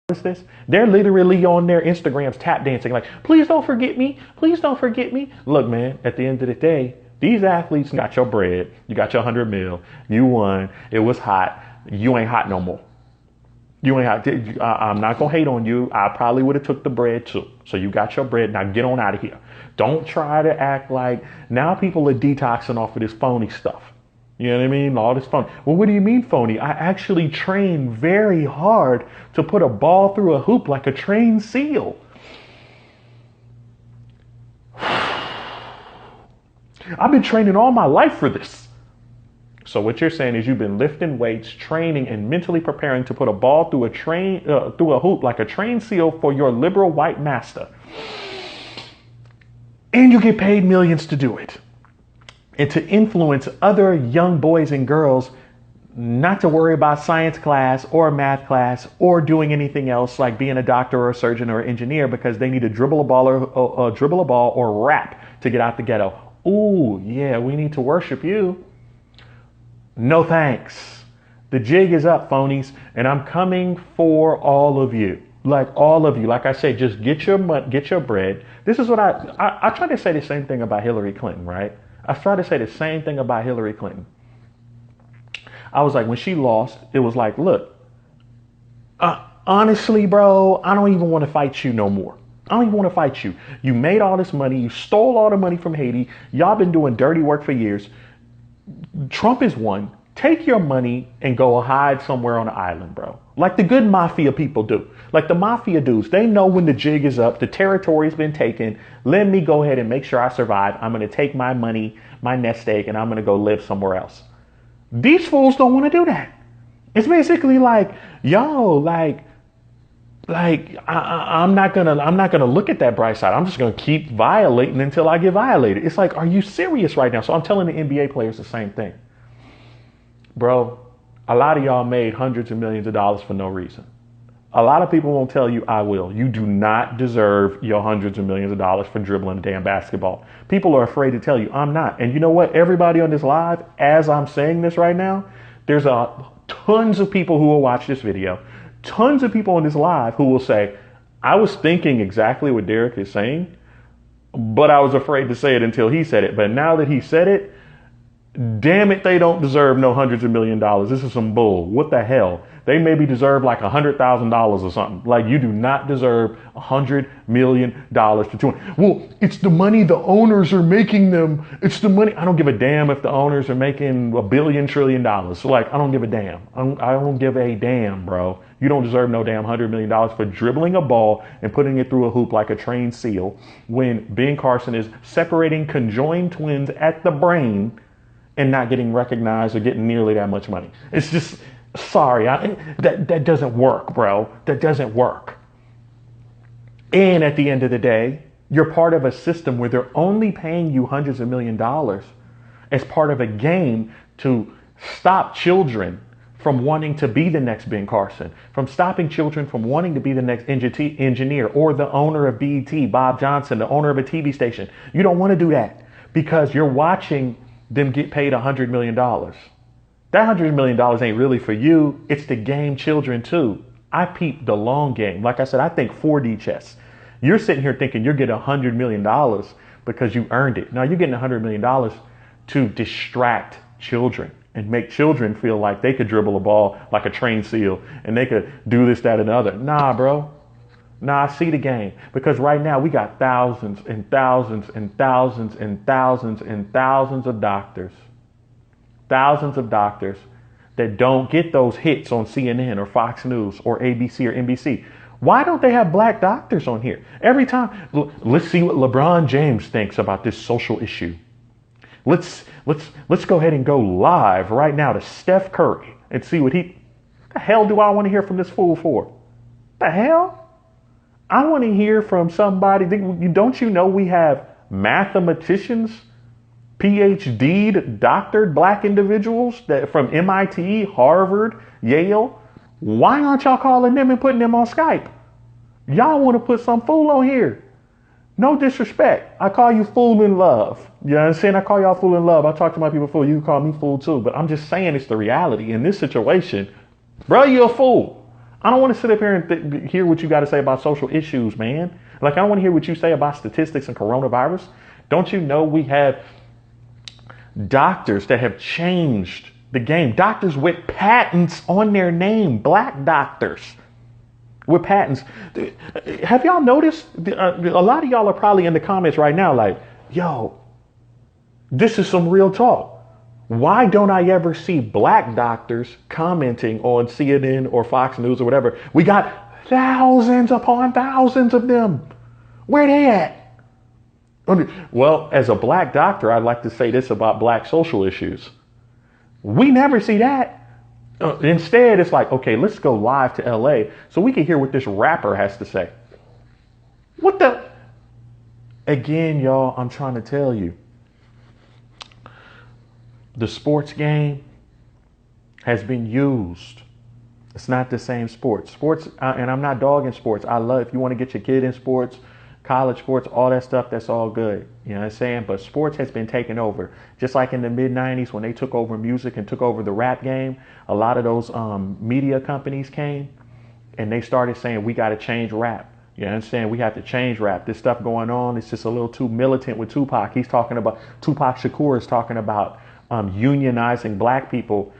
this? They're literally on their Instagrams tap dancing like, please don't forget me. Please don't forget me. Look, man, at the end of the day, these athletes got your bread. You got your 100 mil. You won. It was hot. You ain't hot no more. You ain't hot. I'm not going to hate on you. I probably would have took the bread too. So you got your bread. Now get on out of here. Don't try to act like now people are detoxing off of this phony stuff. You know what I mean? All this phony. Well, what do you mean phony? I actually trained very hard to put a ball through a hoop like a trained seal. I've been training all my life for this. So what you're saying is you've been lifting weights, training, and mentally preparing to put a ball through through a hoop like a trained seal for your liberal white master. And you get paid millions to do it. And to influence other young boys and girls not to worry about science class or math class or doing anything else like being a doctor or a surgeon or an engineer because they need to dribble a ball or rap to get out the ghetto. Ooh, yeah, we need to worship you. No thanks. The jig is up, phonies, and I'm coming for all of you. Like all of you. Like I say, just get your bread. This is what I try to say the same thing about Hillary Clinton, right? I tried to say the same thing about Hillary Clinton. I was like, when she lost, it was like, look, honestly, bro, I don't even want to fight you no more. I don't even want to fight you. You made all this money. You stole all the money from Haiti. Y'all been doing dirty work for years. Trump is one. Take your money and go hide somewhere on an island, bro. Like the good mafia people do. Like the mafia dudes, they know when the jig is up, the territory's been taken. Let me go ahead and make sure I survive. I'm going to take my money, my nest egg, and I'm going to go live somewhere else. These fools don't want to do that. It's basically like, yo, I'm not gonna look at that bright side. I'm just gonna keep violating until I get violated. It's like, are you serious right now? So I'm telling the NBA players the same thing. Bro, a lot of y'all made hundreds of millions of dollars for no reason. A lot of people won't tell you I will. You do not deserve your hundreds of millions of dollars for dribbling a damn basketball. People are afraid to tell you I'm not. And you know what? Everybody on this live, as I'm saying this right now, there's tons of people who will watch this video. Tons of people on this live who will say, I was thinking exactly what Derek is saying, but I was afraid to say it until he said it. But now that he said it, damn it, they don't deserve no hundreds of million dollars. This is some bull. What the hell? They maybe deserve like $100,000 or something. Like you do not deserve $100 million to do it. Well, it's the money the owners are making them. It's the money. I don't give a damn if the owners are making $1 billion trillion. So like, I don't give a damn. I don't give a damn, bro. You don't deserve no damn $100 million for dribbling a ball and putting it through a hoop like a trained seal when Ben Carson is separating conjoined twins at the brain and not getting recognized or getting nearly that much money. It's just, sorry, that doesn't work, bro. That doesn't work. And at the end of the day, you're part of a system where they're only paying you hundreds of millions of dollars as part of a game to stop children from wanting to be the next Ben Carson, from stopping children from wanting to be the next engineer or the owner of BET, Bob Johnson, the owner of a TV station. You don't want to do that because you're watching them get paid $100 million. That $100 million ain't really for you. It's the game children too. I peep the long game. Like I said, I think 4D chess. You're sitting here thinking you're getting $100 million because you earned it. Now you're getting $100 million to distract children and make children feel like they could dribble a ball like a trained seal and they could do this, that, and the other. Nah, bro. Nah, I see the game. Because right now we got thousands and thousands and thousands and thousands and thousands of doctors. Thousands of doctors that don't get those hits on CNN or Fox News or ABC or NBC. Why don't they have black doctors on here? Every time, let's see what LeBron James thinks about this social issue. Let's go ahead and go live right now to Steph Curry and see what the hell do I want to hear from this fool for? The hell? I want to hear from somebody. Don't you know we have mathematicians, PhD'd, doctored black individuals that from MIT, Harvard, Yale? Why aren't y'all calling them and putting them on Skype? Y'all want to put some fool on here. No disrespect. I call you fool in love. You know what I'm saying? I call y'all fool in love. I talk to my people fool. You can call me fool too. But I'm just saying it's the reality. In this situation, bro, you're a fool. I don't want to sit up here and hear what you got to say about social issues, man. Like, I don't want to hear what you say about statistics and coronavirus. Don't you know we have doctors that have changed the game? Doctors with patents on their name, black doctors with patents. Have y'all noticed? A lot of y'all are probably in the comments right now like, yo, this is some real talk. Why don't I ever see black doctors commenting on CNN or Fox News or whatever? We got thousands upon thousands of them. Where they at? Well, as a black doctor, I'd like to say this about black social issues. We never see that. Instead, it's like, okay, let's go live to LA so we can hear what this rapper has to say. What the? Again, y'all, I'm trying to tell you. The sports game has been used. It's not the same sport. Sports, and I'm not dogging sports. I love, if you want to get your kid in sports, college sports, all that stuff, that's all good. You know what I'm saying? But sports has been taken over. Just like in the mid-90s when they took over music and took over the rap game, a lot of those media companies came and they started saying, we got to change rap. You know what I'm saying? We have to change rap. This stuff going on, it's just a little too militant with Tupac. Tupac Shakur is talking about unionizing black people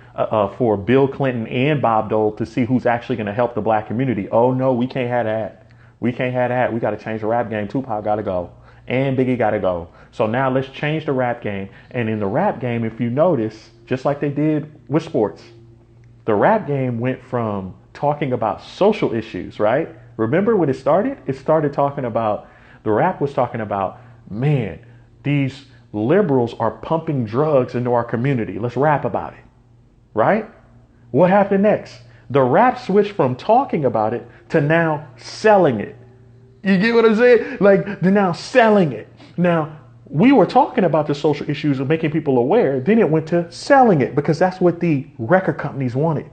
for Bill Clinton and Bob Dole to see who's actually going to help the black community. Oh, no, we can't have that. We can't have that. We got to change the rap game. Tupac got to go. And Biggie got to go. So now let's change the rap game. And in the rap game, if you notice, just like they did with sports, the rap game went from talking about social issues, right? Remember when it started? It started talking about, the rap was talking about, man, these liberals are pumping drugs into our community. Let's rap about it, right? What happened next? The rap switched from talking about it to now selling it. You get what I'm saying? Like, they're now selling it. Now, we were talking about the social issues of making people aware. Then it went to selling it because that's what the record companies wanted.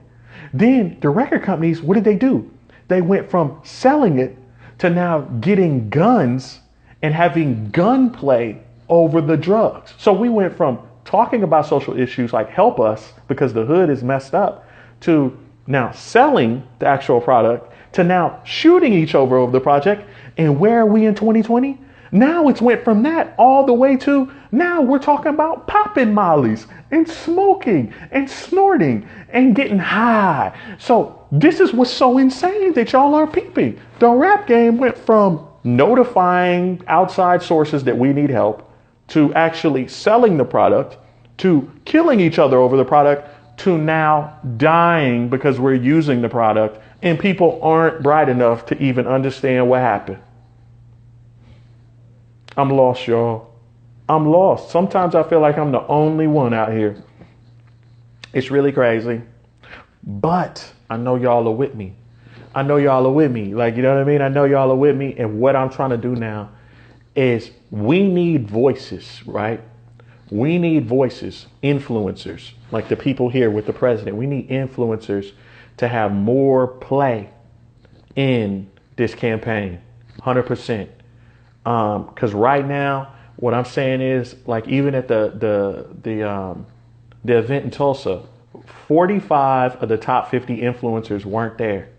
Then the record companies, what did they do? They went from selling it to now getting guns and having gunplay over the drugs. So we went from talking about social issues like help us because the hood is messed up to now selling the actual product to now shooting each other over the project. And where are we in 2020? Now it's went from that all the way to now we're talking about popping mollies and smoking and snorting and getting high. So this is what's so insane that y'all are peeping. The rap game went from notifying outside sources that we need help to actually selling the product to killing each other over the product to now dying because we're using the product and people aren't bright enough to even understand what happened. I'm lost, y'all. I'm lost. Sometimes I feel like I'm the only one out here. It's really crazy. But I know y'all are with me. I know y'all are with me. Like, you know what I mean? I know y'all are with me. And what I'm trying to do now is we need voices, right? We need voices, influencers, like the people here with the president. We need influencers to have more play in this campaign, 100%. Because right now, what I'm saying is, like, even at the event in Tulsa, 45 of the top 50 influencers weren't there.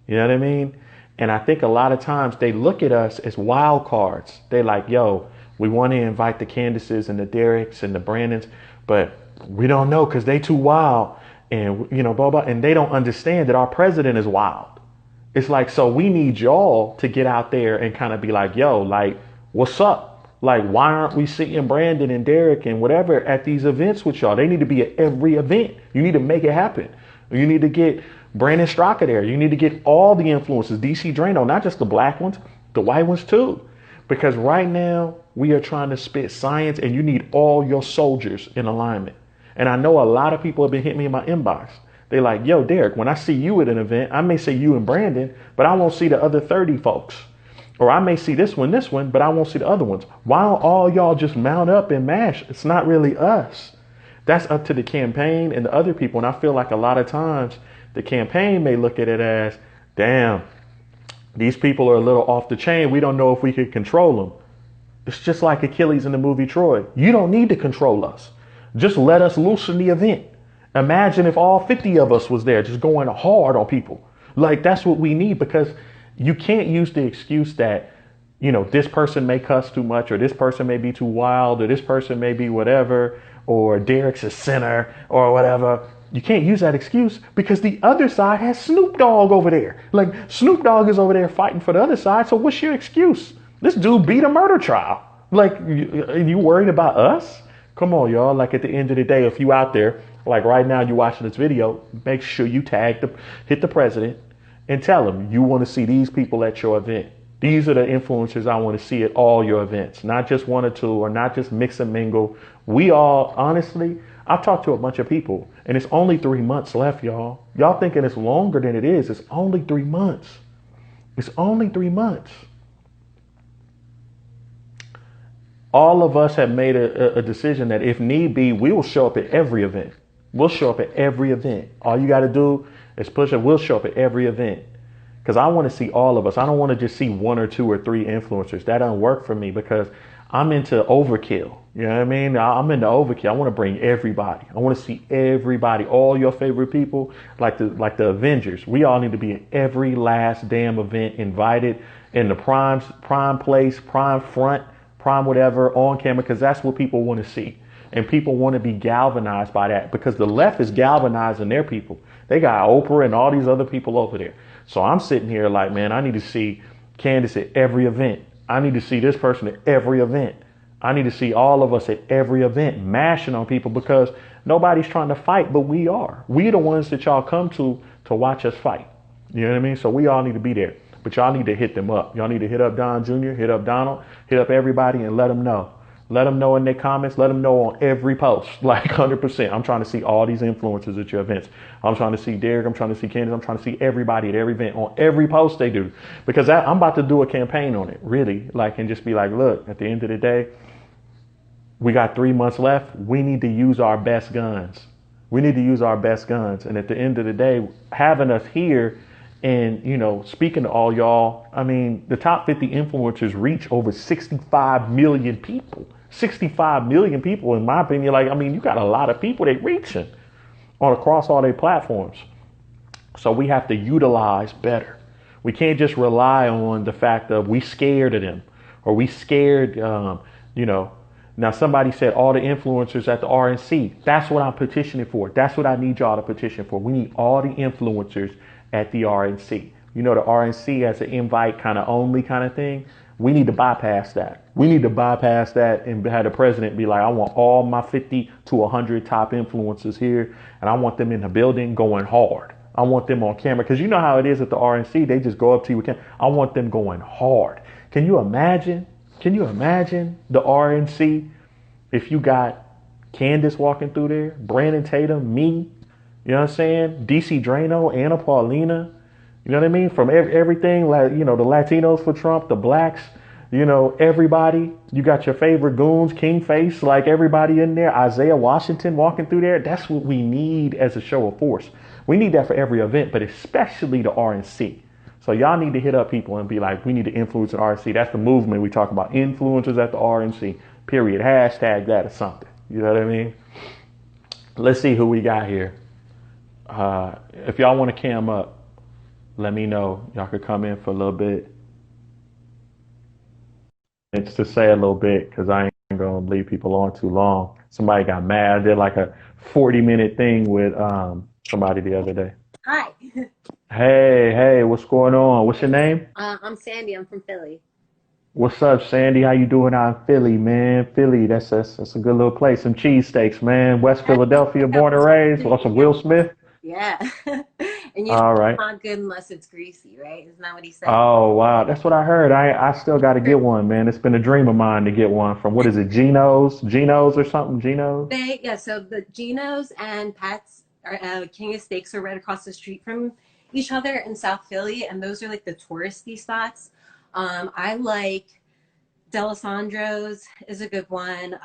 You know what I mean? And I think a lot of times they look at us as wild cards. They're like, yo, we want to invite the Candaces and the Derricks and the Brandons, but we don't know because they too wild and, you know, blah, blah. And they don't understand that our president is wild. It's like, so we need y'all to get out there and kind of be like, yo, like, what's up? Like, why aren't we seeing Brandon and Derrick and whatever at these events with y'all? They need to be at every event. You need to make it happen. You need to get Brandon Straka there. You need to get all the influencers, DC Drano, not just the black ones, the white ones too. Because right now we are trying to spit science and you need all your soldiers in alignment. And I know a lot of people have been hitting me in my inbox. They're like, yo, Derrick, when I see you at an event, I may see you and Brandon, but I won't see the other 30 folks. Or I may see this one, but I won't see the other ones. Why don't all y'all just mount up and mash? It's not really us. That's up to the campaign and the other people. And I feel like a lot of times the campaign may look at it as, damn, these people are a little off the chain. We don't know if we could control them. It's just like Achilles in the movie Troy. You don't need to control us. Just let us loosen the event. Imagine if all 50 of us was there just going hard on people. Like that's what we need because you can't use the excuse that, this person may cuss too much or this person may be too wild or this person may be whatever or Derek's a sinner or whatever. You can't use that excuse because the other side has Snoop Dogg over there. Like Snoop Dogg is over there fighting for the other side. So what's your excuse? This dude beat a murder trial. Like you worried about us? Come on, y'all. Like at the end of the day, if you out there, like right now, you watching this video, make sure you hit the president and tell him you want to see these people at your event. These are the influencers I want to see at all your events, not just one or two or not just mix and mingle. We all, honestly, I've talked to a bunch of people and it's only 3 months left, y'all. Y'all thinking it's longer than it is. It's only 3 months. It's only 3 months. All of us have made a decision that if need be, we will show up at every event. We'll show up at every event. All you got to do is push it. We'll show up at every event. Because I want to see all of us. I don't want to just see 1 or 2 or 3 influencers. That doesn't work for me because I'm into overkill. You know what I mean? I'm into overkill. I want to bring everybody. I want to see everybody, all your favorite people, like the Avengers. We all need to be at every last damn event, invited in the prime place, prime front, prime whatever, on camera, because that's what people want to see. And people want to be galvanized by that because the left is galvanizing their people. They got Oprah and all these other people over there. So I'm sitting here like, man, I need to see Candace at every event. I need to see this person at every event. I need to see all of us at every event mashing on people because nobody's trying to fight, but we are. We the ones that y'all come to watch us fight. You know what I mean? So we all need to be there. But y'all need to hit them up. Y'all need to hit up Don Jr., hit up Donald, hit up everybody and let them know. Let them know in their comments. Let them know on every post, like 100%. I'm trying to see all these influencers at your events. I'm trying to see Derek. I'm trying to see Candace. I'm trying to see everybody at every event on every post they do. Because I'm about to do a campaign on it, really. Like, and just be like, look, at the end of the day, we got 3 months left. We need to use our best guns. We need to use our best guns. And at the end of the day, having us here and, speaking to all y'all, I mean, the top 50 influencers reach over 65 million people. 65 million people, in my opinion. Like, I mean, you got a lot of people they reaching across all their platforms. So we have to utilize better. We can't just rely on the fact of we scared of them or we scared, Now, somebody said all the influencers at the RNC. That's what I'm petitioning for. That's what I need y'all to petition for. We need all the influencers at the RNC. The RNC has an invite kind of only kind of thing. We need to bypass that. We need to bypass that and have the president be like, I want all my 50 to 100 top influencers here. And I want them in the building going hard. I want them on camera. Because you know how it is at the RNC. They just go up to you with camera. I want them going hard. Can you imagine the RNC if you got Candace walking through there, Brandon Tatum, me, you know what I'm saying? DC Drano, Anna Paulina, you know what I mean? From everything, the Latinos for Trump, the blacks, everybody. You got your favorite goons, King Face, like everybody in there. Isaiah Washington walking through there. That's what we need as a show of force. We need that for every event, but especially the RNC. So y'all need to hit up people and be like, we need to influence the RNC. That's the movement we talk about. Influencers at the RNC, period. Hashtag that or something. You know what I mean? Let's see who we got here. If y'all want to cam up, let me know. Y'all could come in for a little bit. It's to say a little bit because I ain't going to leave people on too long. Somebody got mad. I did like a 40-minute thing with somebody the other day. Hi. Hey, what's going on? What's your name? I'm Sandy. I'm from Philly. What's up, Sandy? How you doing out in Philly, man? Philly, that's a good little place. Some cheesesteaks, man. West Philadelphia, born and raised. Or some Will Smith. Yeah. And you know All it's right. not good unless it's greasy, right? Isn't that what he said? Oh, wow. That's what I heard. I still got to get one, man. It's been a dream of mine to get one from, what is it, Geno's? Geno's or something? Geno's? So the Geno's and Pat's King of Steaks are right across the street from each other in South Philly, and those are like the touristy spots. I like Delisandro's is a good one.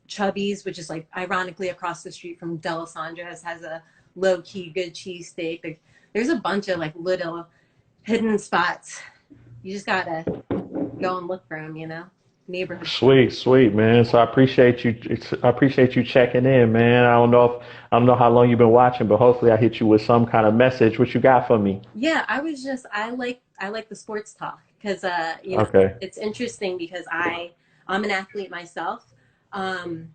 Chubby's, which is like ironically across the street from Delisandro's, has a low key good cheesesteak. Like, there's a bunch of like little hidden spots. You just gotta go and look for them, neighborhood Sweet, sweet, man. So I appreciate you. I appreciate you checking in, man. I don't know how long you've been watching, but hopefully I hit you with some kind of message. What you got for me? Yeah, I like the sports talk because Okay. it's interesting because I'm an athlete myself, um,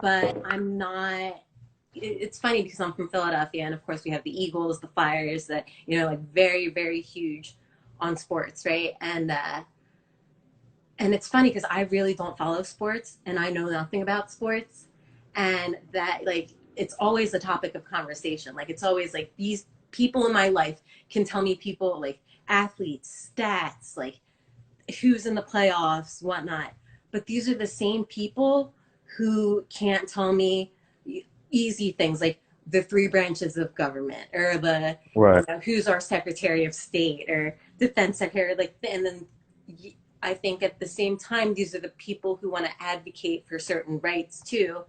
but I'm not. It's funny because I'm from Philadelphia, and of course we have the Eagles, the Flyers, that like very very huge on sports, right? And it's funny because I really don't follow sports and I know nothing about sports, and that like it's always a topic of conversation. Like it's always like these people in my life can tell me people like athletes, stats, like who's in the playoffs, whatnot. But these are the same people who can't tell me easy things like the three branches of government or the Right. who's our Secretary of State or Defense Secretary, like, and then I think at the same time these are the people who want to advocate for certain rights too,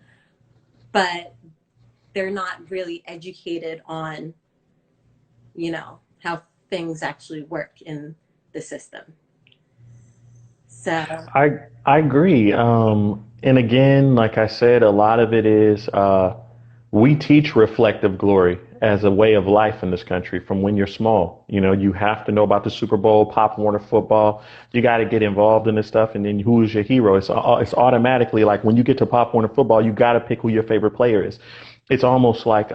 but they're not really educated on how things actually work in the system. So I agree. And again, like I said, a lot of it is we teach reflective glory as a way of life in this country from when you're small. You have to know about the Super Bowl, Pop Warner football. You got to get involved in this stuff, and then who is your hero? It's automatically like when you get to Pop Warner football, you got to pick who your favorite player is. It's almost like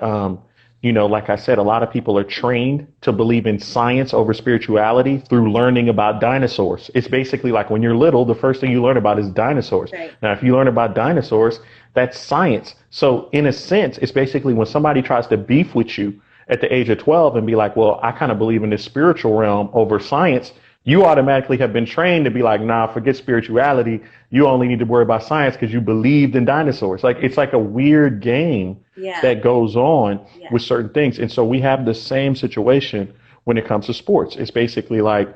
like I said, a lot of people are trained to believe in science over spirituality through learning about dinosaurs. It's basically like when you're little, the first thing you learn about is dinosaurs. right, Now, if you learn about dinosaurs, that's science. So in a sense, it's basically when somebody tries to beef with you at the age of 12 and be like, well, I kind of believe in this spiritual realm over science. You automatically have been trained to be like, nah, forget spirituality. You only need to worry about science because you believed in dinosaurs. Like it's like a weird game yeah, that goes on yeah, with certain things. And so we have the same situation when it comes to sports. It's basically like,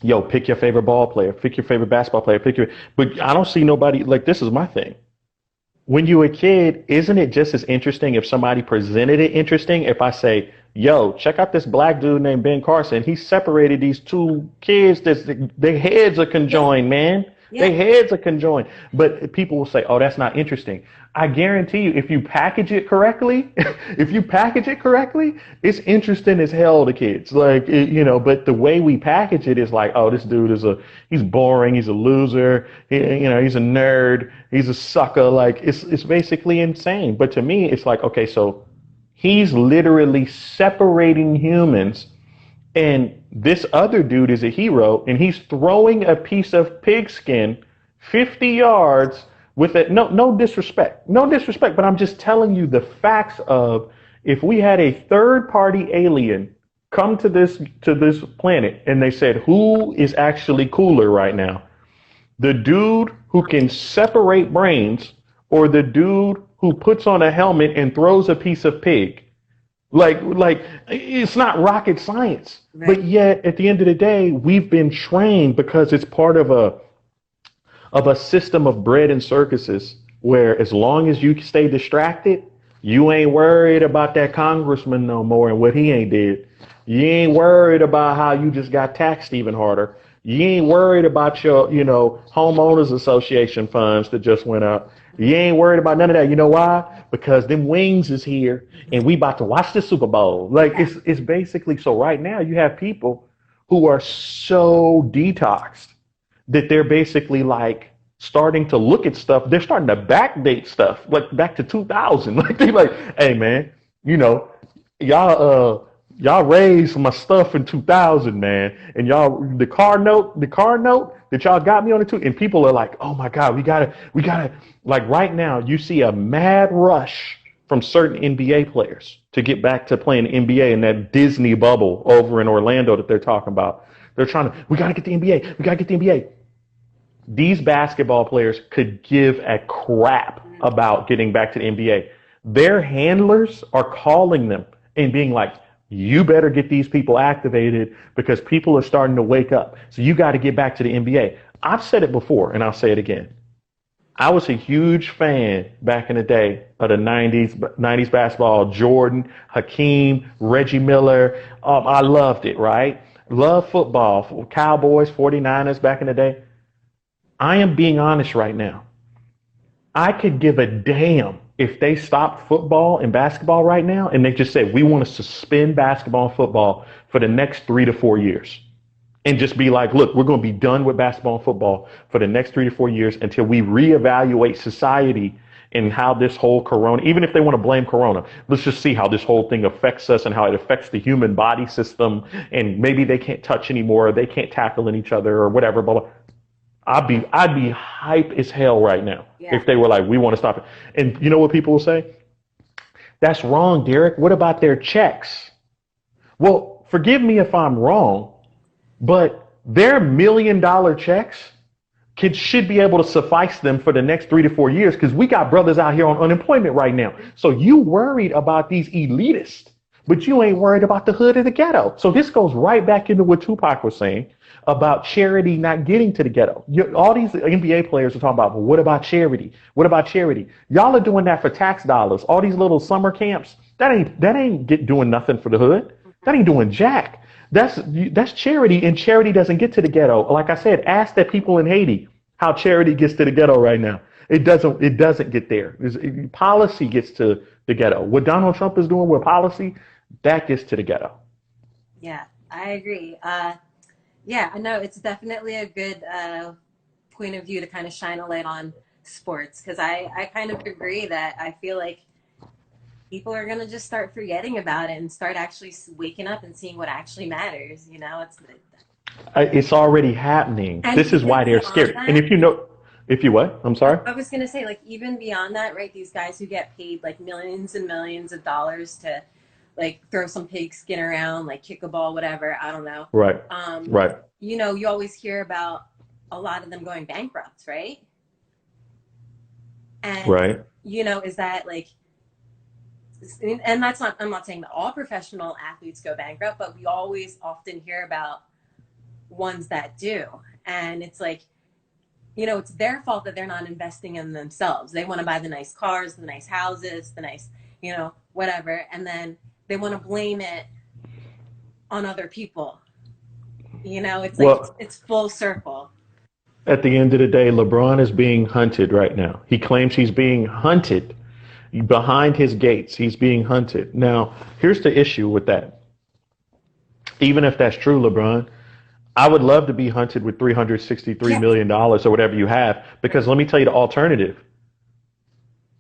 yo, pick your favorite ball player, pick your favorite basketball player, but I don't see nobody like this is my thing. When you were a kid, isn't it just as interesting if somebody presented it interesting? If I say, yo, check out this black dude named Ben Carson. He separated these two kids. Their heads are yeah, conjoined, man. Their yeah, heads are conjoined. But people will say, oh, that's not interesting. I guarantee you, if you package it correctly, if you package it correctly, it's interesting as hell to kids. Like, but the way we package it is like, oh, this dude he's boring. He's a loser. He's a nerd. He's a sucker. Like, it's basically insane. But to me, it's like, okay, so he's literally separating humans and this other dude is a hero, and he's throwing a piece of pigskin 50 yards with it. No disrespect. No disrespect, but I'm just telling you the facts of if we had a third party alien come to this planet and they said, who is actually cooler right now? The dude who can separate brains or the dude who puts on a helmet and throws a piece of pig? Like it's not rocket science. right, But yet at the end of the day, we've been trained because it's part of a system of bread and circuses where as long as you stay distracted, you ain't worried about that congressman no more and what he ain't did. You ain't worried about how you just got taxed even harder. You ain't worried about your, homeowners association funds that just went up. You ain't worried about none of that. You know why? Because them wings is here and we about to watch the Super Bowl. Like yeah, it's basically so right now you have people who are so detoxed that they're basically like starting to look at stuff. They're starting to backdate stuff like back to 2000. Like they like, hey man, you know, y'all raised my stuff in 2000, man, and y'all the car note that y'all got me on it too. And people are like, oh my god, we gotta like right now. You see a mad rush from certain NBA players to get back to playing NBA in that Disney bubble over in Orlando that they're talking about. They're trying to, we got to get the NBA. We got to get the NBA. These basketball players could give a crap about getting back to the NBA. Their handlers are calling them and being like, you better get these people activated because people are starting to wake up. So you got to get back to the NBA. I've said it before and I'll say it again. I was a huge fan back in the day of the 90s basketball, Jordan, Hakeem, Reggie Miller. I loved it, right? Love football, Cowboys, 49ers back in the day. I am being honest right now. I could give a damn if they stopped football and basketball right now and they just said, we want to suspend basketball and football for the next 3 to 4 years. And just be like, look, we're going to be done with basketball and football for the next 3 to 4 years until we reevaluate society and how this whole corona, even if they want to blame corona, let's just see how this whole thing affects us and how it affects the human body system. And maybe they can't touch anymore, or they can't tackle in each other or whatever, blah, blah. I'd be hype as hell right now if they were like, we want to stop it. And you know what people will say? That's wrong, Derek. What about their checks? Well, forgive me if I'm wrong, but their $1 million checks should be able to suffice them for the next 3 to 4 years, because we got brothers out here on unemployment right now. So you worried about these elitists, but you ain't worried about the hood of the ghetto. So this goes right back into what Tupac was saying about charity not getting to the ghetto. All these NBA players are talking about, well, what about charity? What about charity? Y'all are doing that for tax dollars. All these little summer camps, that ain't doing nothing for the hood. That ain't doing jack. That's charity, and charity doesn't get to the ghetto. Like I said, ask the people in Haiti how charity gets to the ghetto right now. It doesn't get there. Policy gets to the ghetto. What Donald Trump is doing with policy, that gets to the ghetto. Yeah, I agree. Yeah, I know it's definitely a good point of view to kind of shine a light on sports, because I kind of agree that I feel like people are going to just start forgetting about it and start actually waking up and seeing what actually matters. You know, it's already happening. This is why they're scared. And if you what? I'm sorry? I was going to say, like, even beyond that, right, these guys who get paid like millions and millions of dollars to like throw some pig skin around, like kick a ball, whatever, I don't know. Right. Right. You know, you always hear about a lot of them going bankrupt, right? And, right. You know, is that like, and that's not, I'm not saying that all professional athletes go bankrupt, but we always often hear about ones that do. And it's like, you know, it's their fault that they're not investing in themselves. They want to buy the nice cars, the nice houses, the nice, you know, whatever. And then they want to blame it on other people. You know, it's like, it's full circle. At the end of the day, LeBron is being hunted right now. He claims he's being hunted behind his gates. He's being hunted. Now, here's the issue with that. Even if that's true, LeBron, I would love to be hunted with $363 million or whatever you have, because let me tell you the alternative.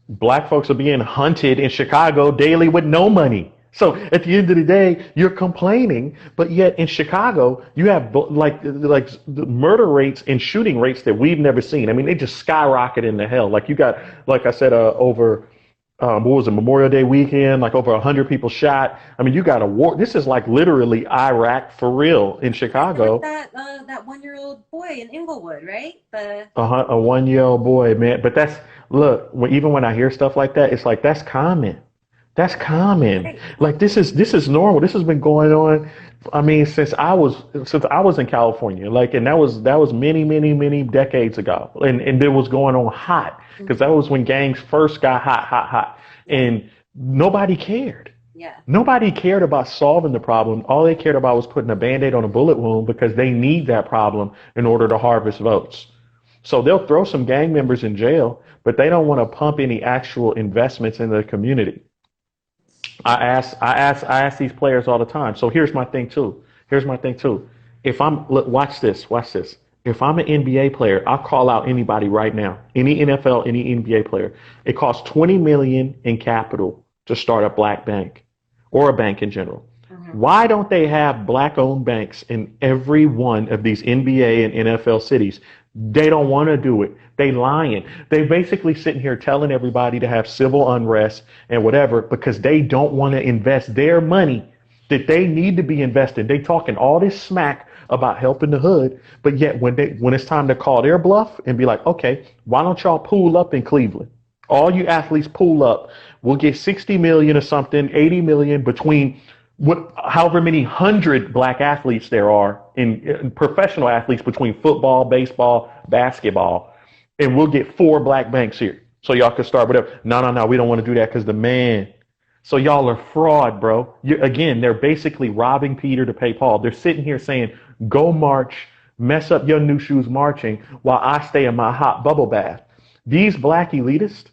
Black folks are being hunted in Chicago daily with no money. So at the end of the day, you're complaining, but yet in Chicago, you have like the murder rates and shooting rates that we've never seen. I mean, they just skyrocket into hell. Like you got, like I said, over what was it, Memorial Day weekend, like over 100 people shot. I mean, you got a war. This is like literally Iraq for real in Chicago. Like that 1-year-old boy in Inglewood, right? A 1-year-old boy, man. But look, even when I hear stuff like that, it's like, that's common. That's common. Right. Like this is normal. This has been going on. I mean, since I was in California, like, and that was many decades ago, and it was going on hot, because that was when gangs first got hot, and nobody cared. Yeah. Nobody cared about solving the problem. All they cared about was putting a Band-Aid on a bullet wound, because they need that problem in order to harvest votes. So they'll throw some gang members in jail, but they don't want to pump any actual investments in the community. I ask these players all the time. So here's my thing too. If watch this. If I'm an NBA player, I'll call out anybody right now. Any NFL, any NBA player. It costs $20 million in capital to start a black bank, or a bank in general. Mm-hmm. Why don't they have black-owned banks in every one of these NBA and NFL cities? They don't want to do it. They lying. They basically sitting here telling everybody to have civil unrest and whatever, because they don't want to invest their money that they need to be invested. They talking all this smack about helping the hood, but yet when it's time to call their bluff and be like, okay, why don't y'all pool up in Cleveland? All you athletes pool up. We'll get 60 million or something, 80 million between however many hundred black athletes there are in professional athletes between football, baseball, basketball, and we'll get 4 black banks here. So y'all can start whatever. No, we don't want to do that because the man. So y'all are fraud, bro. Again, they're basically robbing Peter to pay Paul. They're sitting here saying, go march mess up your new shoes marching while I stay in my hot bubble bath. These black elitists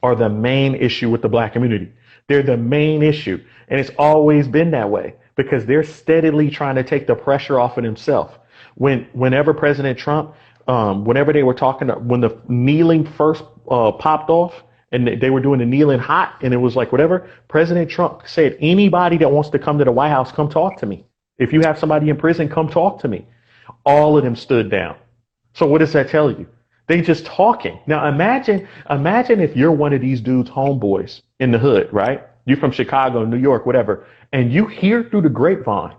are the main issue with the black community. They're the main issue. And it's always been that way because they're steadily trying to take the pressure off of themselves. Whenever President Trump, whenever they were talking, when the kneeling first popped off and they were doing the kneeling hot and it was like whatever, President Trump said, anybody that wants to come to the White House, come talk to me. If you have somebody in prison, come talk to me. All of them stood down. So what does that tell you? They just talking. Now imagine if you're one of these dudes' homeboys in the hood, right? You're from Chicago, New York, whatever, and you hear through the grapevine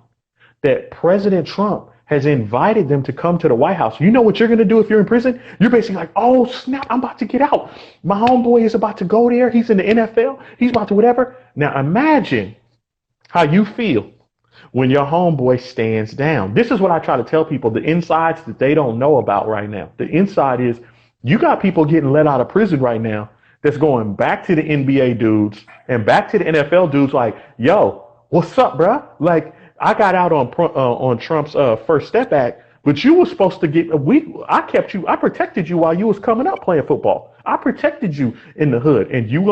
that President Trump has invited them to come to the White House. You know what you're going to do if you're in prison? You're basically like, oh, snap, I'm about to get out. My homeboy is about to go there. He's in the NFL. He's about to whatever. Now imagine how you feel when your homeboy stands down. This is what I try to tell people, the insides that they don't know about right now. The inside is you got people getting let out of prison right now that's going back to the NBA dudes and back to the NFL dudes like, yo, what's up, bruh? Like, I got out on Trump's First Step Act, but you were supposed to get I protected you while you was coming up playing football. I protected you in the hood, and you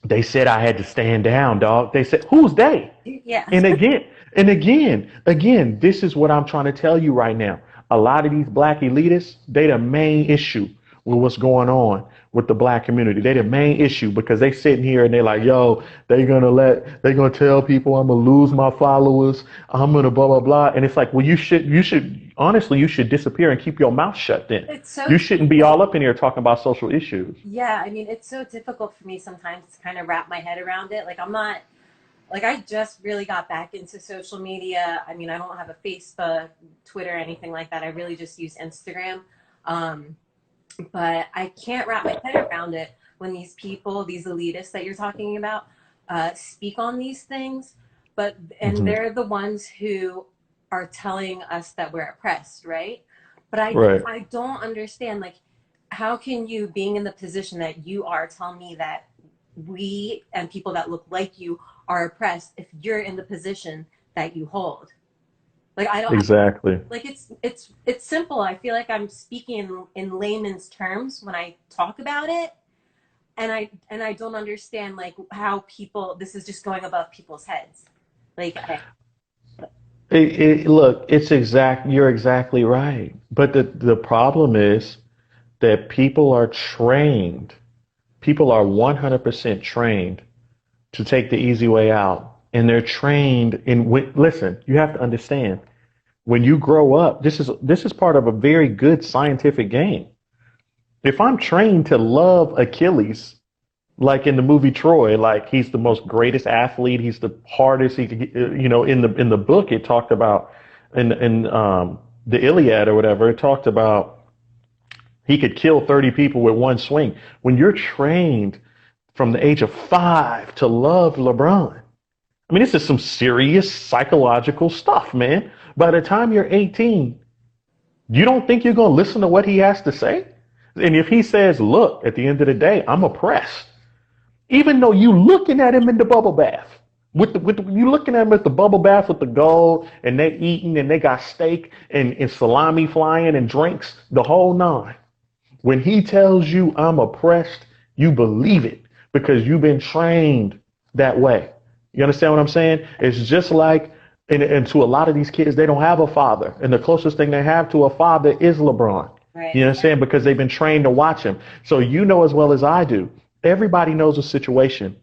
they said I had to stand down, dog. They said, who's they? Yeah. And again, this is what I'm trying to tell you right now. A lot of these black elitists, they the main issue with what's going on with the black community. They the main issue because they sitting here and they're like, yo, they're gonna tell people I'm gonna lose my followers. I'm gonna blah, blah, blah. And it's like, well, you should disappear and keep your mouth shut then. You shouldn't be all up in here talking about social issues. Yeah, I mean, it's so difficult for me sometimes to kind of wrap my head around it. Like, I just really got back into social media. I mean, I don't have a Facebook, Twitter, anything like that. I really just use Instagram. But I can't wrap my head around it when these people, these elitists that you're talking about, speak on these things. They're the ones who are telling us that we're oppressed, right? But I don't understand, like, how can you, being in the position that you are, tell me that we and people that look like you are oppressed if you're in the position that you hold? Like, I don't exactly. Like, it's simple. I feel like I'm speaking in layman's terms when I talk about it, and I don't understand like how this is just going above people's heads. Like, look, you're exactly right. But the problem is that people are 100% trained to take the easy way out. And they're trained listen, you have to understand, when you grow up, this is part of a very good scientific game. If I'm trained to love Achilles, like in the movie Troy, like he's the most greatest athlete, he's the hardest he could get, in the book it talked about in the Iliad or whatever, it talked about he could kill 30 people with one swing. When you're trained from the age of 5 to love LeBron, I mean, this is some serious psychological stuff, man. By the time you're 18, you don't think you're going to listen to what he has to say? And if he says, look, at the end of the day, I'm oppressed, even though you looking at him in the bubble bath, you looking at him at the bubble bath with the gold, and they eating, and they got steak and salami flying and drinks, the whole nine. When he tells you I'm oppressed, you believe it because you've been trained that way. You understand what I'm saying? It's just like, and to a lot of these kids, they don't have a father. And the closest thing they have to a father is LeBron. Right. You understand? Because they've been trained to watch him. So you know as well as I do, everybody knows a situation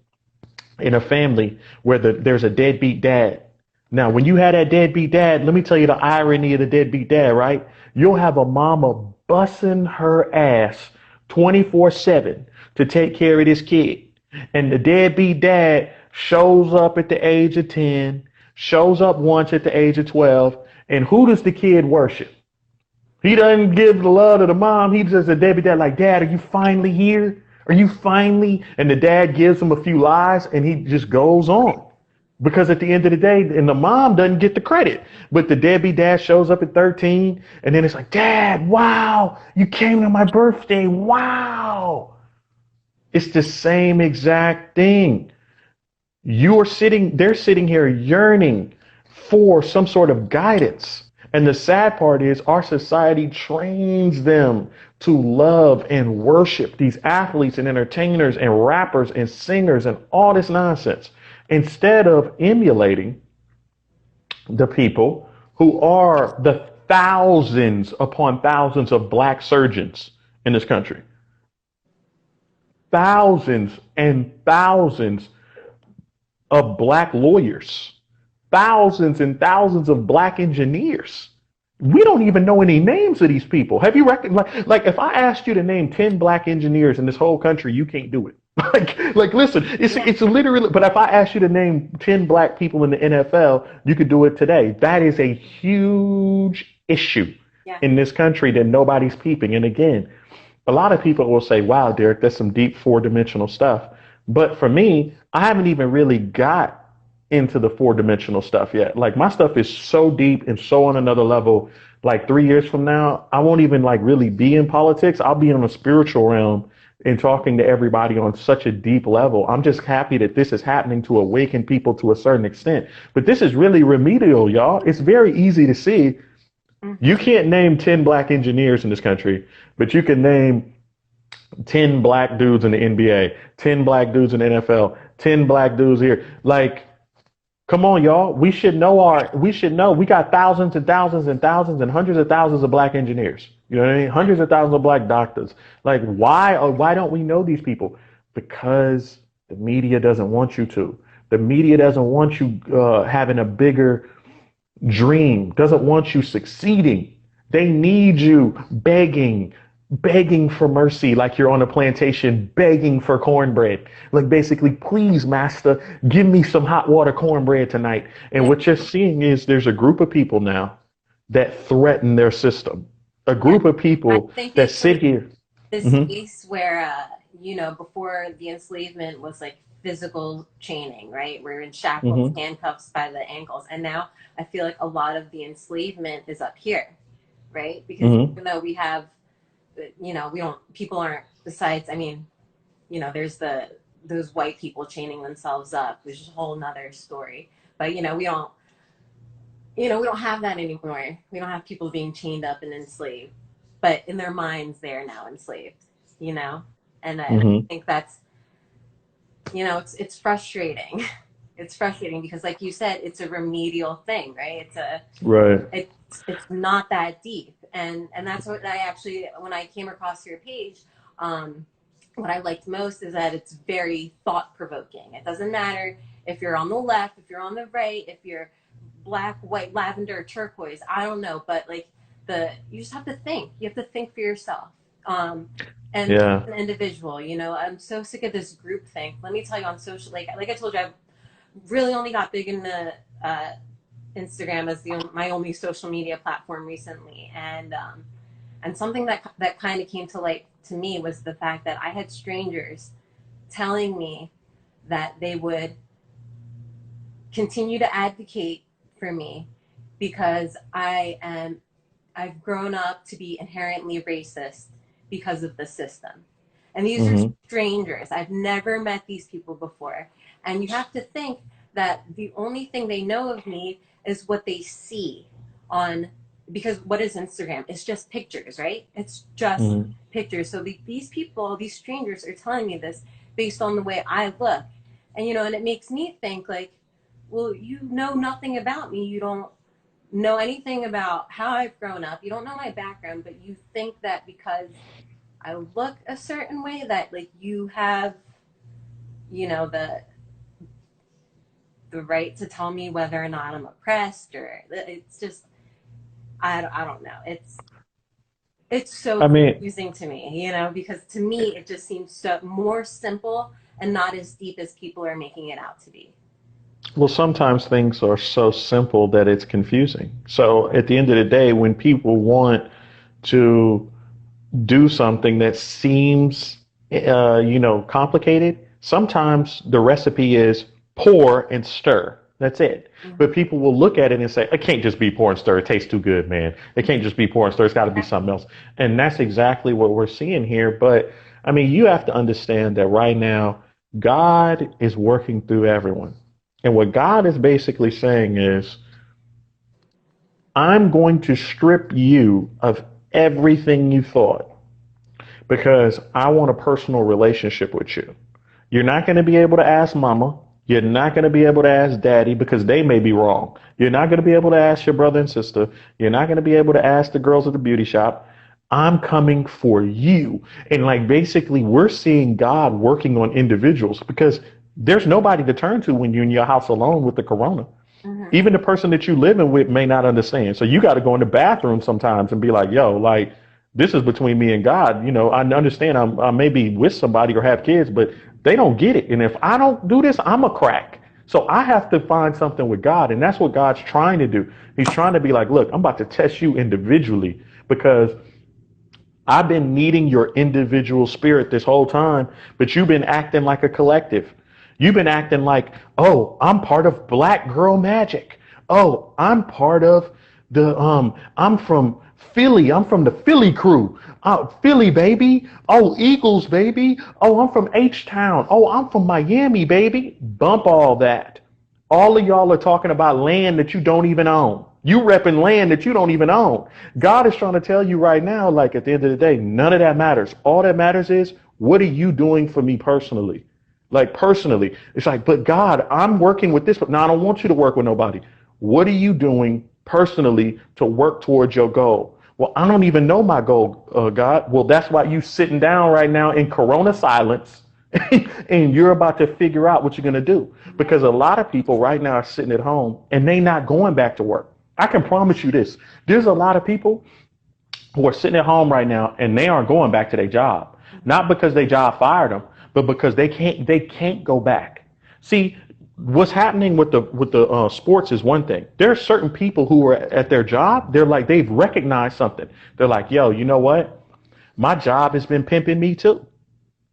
in a family where there's a deadbeat dad. Now, when you had that deadbeat dad, let me tell you the irony of the deadbeat dad, right? You'll have a mama busting her ass 24/7 to take care of this kid. And the deadbeat dad shows up at the age of 10, shows up once at the age of 12, and who does the kid worship? He doesn't give the love to the mom. He just a deadbeat dad like, Dad, are you finally here? Are you finally? And the dad gives him a few lies and he just goes on. Because at the end of the day, and the mom doesn't get the credit, but the deadbeat dad shows up at 13 and then it's like, Dad, wow, you came to my birthday. Wow. It's the same exact thing. They're sitting here yearning for some sort of guidance. And the sad part is our society trains them to love and worship these athletes and entertainers and rappers and singers and all this nonsense instead of emulating the people who are the thousands upon thousands of black surgeons in this country. Thousands and thousands of black lawyers, thousands and thousands of black engineers. We don't even know any names of these people. Have you recognized? Like, if I asked you to name 10 black engineers in this whole country, you can't do it. Listen, it's literally. But if I asked you to name 10 black people in the NFL, you could do it today. That is a huge issue in this country that nobody's peeping. And again, a lot of people will say, "Wow, Derek, that's some deep four-dimensional stuff." But for me, I haven't even really got into the four-dimensional stuff yet. Like, my stuff is so deep and so on another level. Like 3 years from now, I won't even like really be in politics. I'll be in a spiritual realm and talking to everybody on such a deep level. I'm just happy that this is happening to awaken people to a certain extent. But this is really remedial, y'all. It's very easy to see. You can't name 10 black engineers in this country, but you can name 10 black dudes in the NBA, 10 black dudes in the NFL, 10 black dudes here. Like, come on, y'all. We should know we got thousands and thousands and thousands and hundreds of thousands of black engineers. You know what I mean? Hundreds of thousands of black doctors. Like, why don't we know these people? Because the media doesn't want you to. The media doesn't want you having a bigger dream, doesn't want you succeeding. They need you begging for mercy, like you're on a plantation begging for cornbread. Like, basically, please, master, give me some hot water cornbread tonight. And what you're seeing is there's a group of people now that threaten their system. A group of people that sit here. This space where, before the enslavement was like physical chaining, right? We're in shackles, handcuffs by the ankles. And now I feel like a lot of the enslavement is up here, right? Because even though we have, people aren't, besides, there's those white people chaining themselves up, which is a whole nother story. But, we don't have that anymore. We don't have people being chained up and enslaved, but in their minds, they are now enslaved, and I think that's, it's frustrating. It's frustrating because, like you said, it's a remedial thing, right? It's not that deep. And that's what I actually, when I came across your page, what I liked most is that it's very thought-provoking. It doesn't matter if you're on the left, if you're on the right, if you're black, white, lavender, turquoise, I don't know, but like you just have to think. You have to think for yourself. As an individual, I'm so sick of this group thing. Let me tell you, on social, like I told you, I've really only got big into Instagram as my only social media platform recently, and something that kind of came to light to me was the fact that I had strangers telling me that they would continue to advocate for me because I've grown up to be inherently racist because of the system. And these are strangers. I've never met these people before. And you have to think that the only thing they know of me is what they see because what is Instagram? It's just pictures, right? It's just pictures. So these people, these strangers are telling me this based on the way I look. And, and it makes me think like, well, you know nothing about me. You don't know anything about how I've grown up. You don't know my background, but you think that because I look a certain way that like you have, the right to tell me whether or not I'm oppressed, or it's just, I don't know. It's so confusing to me, because to me, it just seems so more simple and not as deep as people are making it out to be. Well, sometimes things are so simple that it's confusing. So at the end of the day, when people want to do something that seems, complicated, sometimes the recipe is pour and stir. That's it. But people will look at it and say, it can't just be pour and stir. It tastes too good, man. It can't just be pour and stir. It's got to be something else. And that's exactly what we're seeing here. But you have to understand that right now, God is working through everyone. And what God is basically saying is, I'm going to strip you of everything you thought because I want a personal relationship with you. You're not going to be able to ask mama. You're not going to be able to ask daddy because they may be wrong. You're not going to be able to ask your brother and sister. You're not going to be able to ask the girls at the beauty shop. I'm coming for you. And like basically, we're seeing God working on individuals because there's nobody to turn to when you're in your house alone with the corona. Mhm. Even the person that you living with may not understand. So you got to go in the bathroom sometimes and be like, yo, like, this is between me and God. You know, I understand I may be with somebody or have kids, but they don't get it. And if I don't do this, I'm a crack. So I have to find something with God. And that's what God's trying to do. He's trying to be like, look, I'm about to test you individually because I've been needing your individual spirit this whole time, but you've been acting like a collective. You've been acting like, oh, I'm part of Black Girl Magic. Oh, I'm part of I'm from Philly. I'm from the Philly crew. Philly, baby. Oh, Eagles, baby. Oh, I'm from H-Town. Oh, I'm from Miami, baby. Bump all that. All of y'all are talking about land that you don't even own. You repping land that you don't even own. God is trying to tell you right now, like at the end of the day, none of that matters. All that matters is, what are you doing for me personally? Like personally, it's like, but God, I'm working with this, but now I don't want you to work with nobody. What are you doing personally to work towards your goal? Well, I don't even know my goal, God. Well, that's why you sitting down right now in Corona silence and you're about to figure out what you're going to do. Because a lot of people right now are sitting at home and they not going back to work. I can promise you this. There's a lot of people who are sitting at home right now and they aren't going back to their job. Not because their job fired them, but because they can't go back. See, what's happening with the sports is one thing. There are certain people who are at their job. They're like, they've recognized something. They're like, yo, you know what? My job has been pimping me too.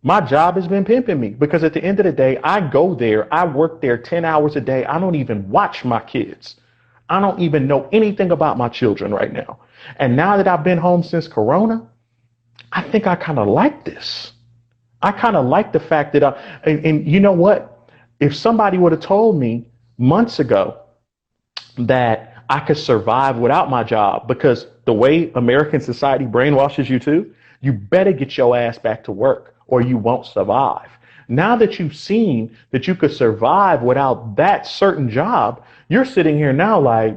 My job has been pimping me because at the end of the day, I go there, I work there 10 hours a day. I don't even watch my kids. I don't even know anything about my children right now. And now that I've been home since Corona, I think I kind of like this. I kind of like the fact that and you know what? If somebody would have told me months ago that I could survive without my job, because the way American society brainwashes you too, you better get your ass back to work or you won't survive. Now that you've seen that you could survive without that certain job, you're sitting here now like,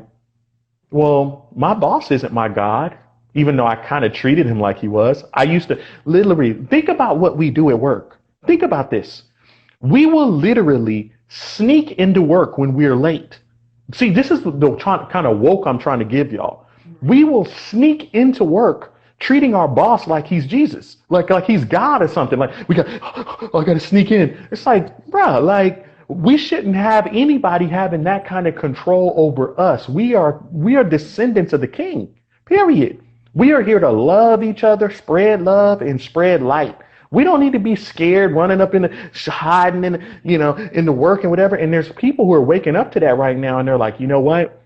well, my boss isn't my God, even though I kind of treated him like he was. I used to literally think about what we do at work. Think about this. We will literally sneak into work when we're late. See, this is the kind of woke I'm trying to give y'all. We will sneak into work treating our boss like he's Jesus, like he's God or something. Like oh, I got to sneak in. It's like, bruh, like we shouldn't have anybody having that kind of control over us. We are descendants of the King, period. We are here to love each other, spread love and spread light. We don't need to be scared, running up in the hiding in, in the work and whatever. And there's people who are waking up to that right now. And they're like, you know what?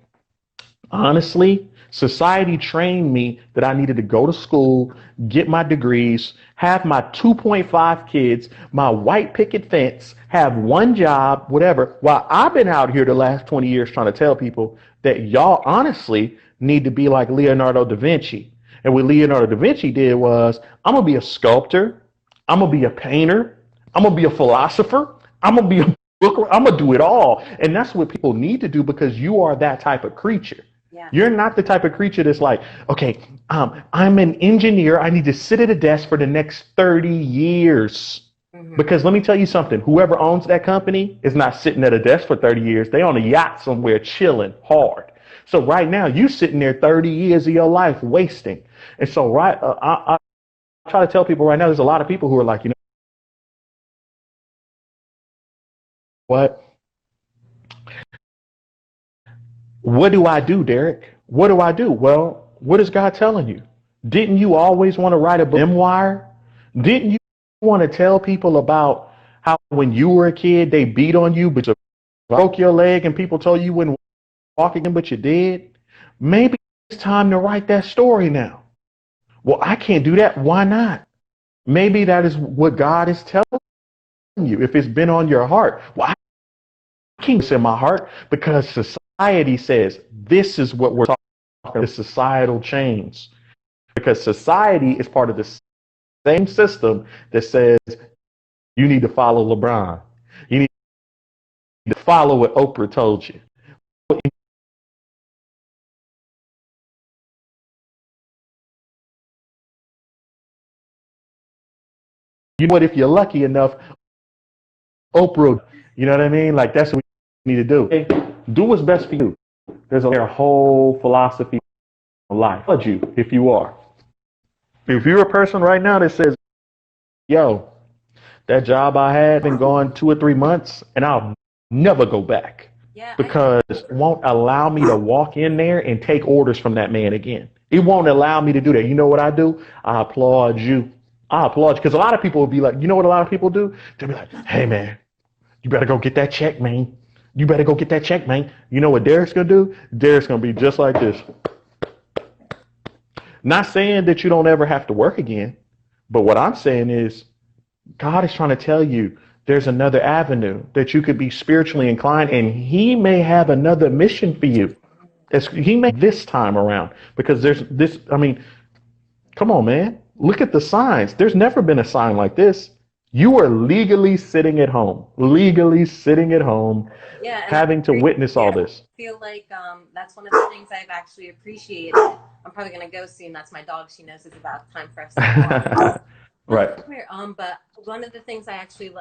Honestly, society trained me that I needed to go to school, get my degrees, have my 2.5 kids, my white picket fence, have one job, whatever. While I've been out here the last 20 years trying to tell people that y'all honestly need to be like Leonardo da Vinci. And what Leonardo da Vinci did was, I'm going to be a sculptor. I'm going to be a painter. I'm going to be a philosopher. I'm going to be a booker. I'm going to do it all. And that's what people need to do because you are that type of creature. Yeah. You're not the type of creature that's like, okay, I'm an engineer. I need to sit at a desk for the next 30 years. Mm-hmm. Because let me tell you something. Whoever owns that company is not sitting at a desk for 30 years. They on a yacht somewhere chilling hard. So right now, you sitting there 30 years of your life wasting. And so I try to tell people right now, there's a lot of people who are like, you know what? What do I do, Derek? What do I do? Well, what is God telling you? Didn't you always want to write a memoir? Didn't you want to tell people about how when you were a kid, they beat on you, but you broke your leg and people told you wouldn't walk again, but you did? Maybe it's time to write that story now. Well, I can't do that. Why not? Maybe that is what God is telling you if it's been on your heart. Well, I can't in my heart because society says this is what we're the societal change, because society is part of the same system that says you need to follow LeBron. You need to follow what Oprah told you. You know what? If you're lucky enough, Oprah, you know what I mean? Like, that's what we need to do. Hey, do what's best for you. There's a whole philosophy of life. Judge you if you are. If you're a person right now that says, yo, that job I had been going 2 or 3 months and I'll never go back, Yeah, because it won't allow me to walk in there and take orders from that man again. It won't allow me to do that. You know what I do? I applaud you. I applaud you. Because a lot of people will be like, you know what a lot of people do? They'll be like, hey, man, you better go get that check, man. You better go get that check, man. You know what Derek's going to do? Derek's going to be just like this. Not saying that you don't ever have to work again, but what I'm saying is God is trying to tell you there's another avenue that you could be spiritually inclined, and he may have another mission for you. He may this time around, because there's this. I mean, come on, man. Look at the signs. There's never been a sign like this. You are legally sitting at home, yeah, and having to witness all this. I feel like that's one of the things I've actually appreciated. I'm probably gonna go soon. That's my dog. She knows it's about time for us to go. Right. But one of the things I actually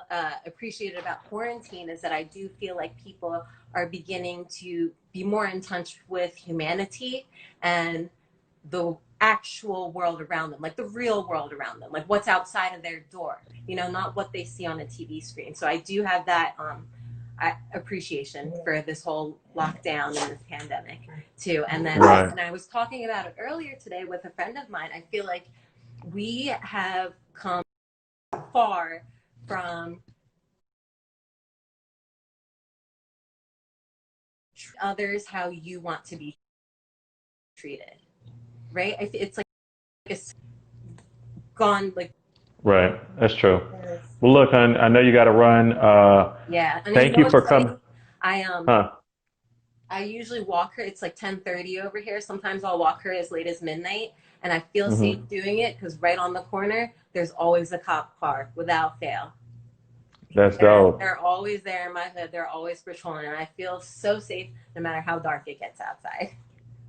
appreciated about quarantine is that I do feel like people are beginning to be more in touch with humanity and the actual world around them, like the real world around them, like what's outside of their door, not what they see on a TV screen. So I do have that appreciation for this whole lockdown and this pandemic too. And then, Right. and I was talking about it earlier today with a friend of mine. I feel like we have come far from others how you want to be treated, right? It's like it's gone like. Right. That's true. Well, look, I know you got to run. Yeah, and Thank you for coming. I Huh. I usually walk her. It's like 10:30 over here. Sometimes I'll walk her as late as midnight, and I feel safe Hmm. doing it because right on the corner there's always a cop car without fail. That's They're, dope. they're always there in my hood. They're always patrolling, and I feel so safe no matter how dark it gets outside.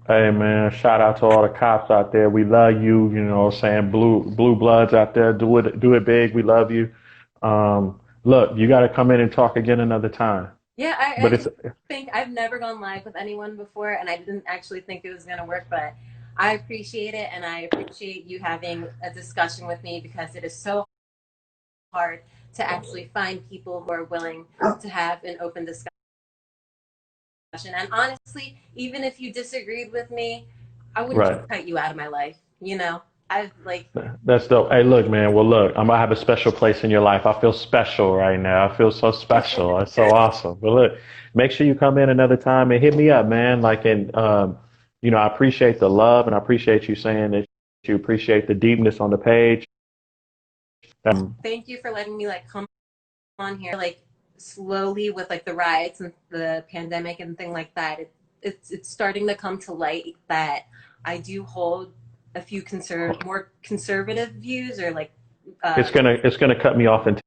Hey man, shout out to all the cops out there. We love you. You know what I'm saying? Blue bloods out there. Do it big. We love you. Look, you got to come in and talk again another time. Yeah, But I it's think I've never gone live with anyone before, and I didn't actually think it was going to work, but I appreciate it, and I appreciate you having a discussion with me because it is so hard to actually find people who are willing to have an open discussion. And honestly, even if you disagreed with me, I wouldn't right. just cut you out of my life. I've like, That's dope. Hey, look, man. Well, look, I'm gonna have a special place in your life. I feel special right now. I feel so special. It's so awesome. But look, make sure you come in another time and hit me up, man. Like, and I appreciate the love, and I appreciate you saying that you appreciate the deepness on the page. thank you for letting me like come on here like slowly with like the riots and the pandemic and thing like that. It's starting to come to light that I do hold a few more conservative views or like It's gonna cut me off in